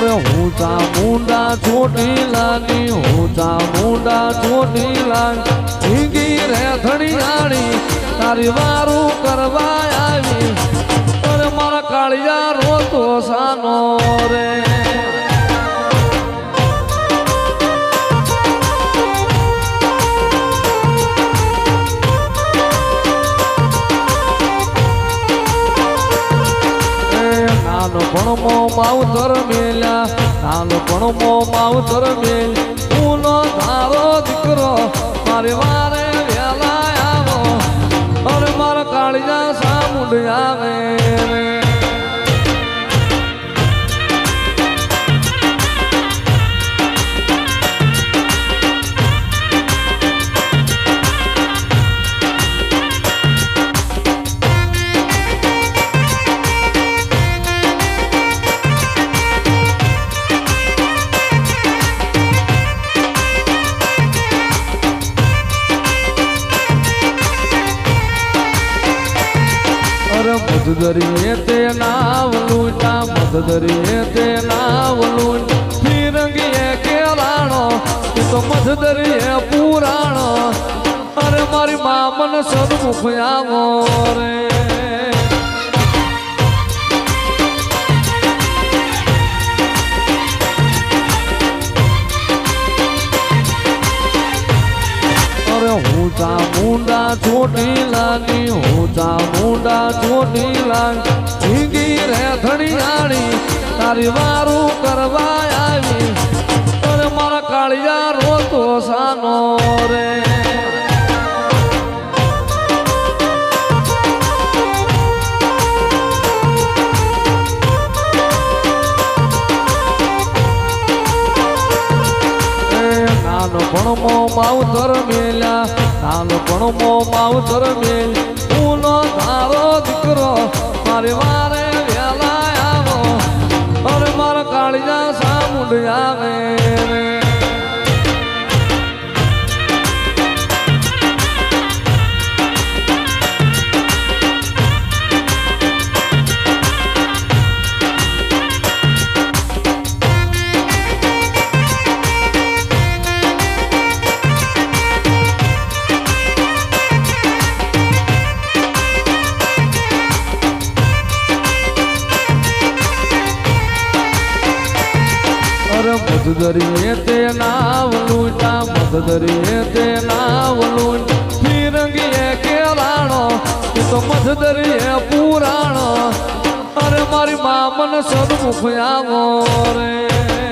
અરે ઊંચા મુંડા ચોટીલાની ઊંચા મુંડા ચોટીલા ભીગી રે ધણિયાળી તારી વારું કરવા આવી અરે મારા કાળિયા રોતો સાનો રે નાનપણમો માવતર મેલ્યા નાનપણમો માવતર મેલ ઊનો ધારો દીકરો મારી વારે વેલા આવો અરે મારા કાળિયા સામુંડ આવે મધદરીએ તે નાવ લૂંટા મધદરીએ તે નાવ લૂંટ ફિરંગીએ કેરાણો તું તો મધદરીએ પુરાણો અરે મારી મામન સદમુખ આવો રે ઊંચા મુંડા ચોટીલાની ઊંચા મુંડા ચોટીલા ભીગી રે ધણિયાળી તારી વારું કરવા આવી અરે મારા કાળિયા રોતો સાનો રે નાનપણમો માવતર મેલ્યા નાનપણમો માવતર મેલ ઊનો ધારો દીકરો મારી વારે વેલા આવો અરે મારા કાળિયા સામુંડ આવે મધદરીએ તે નાવ લૂંટા મધદરીએ તે નાવ લૂંટ ફિરંગીએ કેરાણો તું તો મધદરીએ પુરાણો અરે મારી મામન સદમુખ આવો રે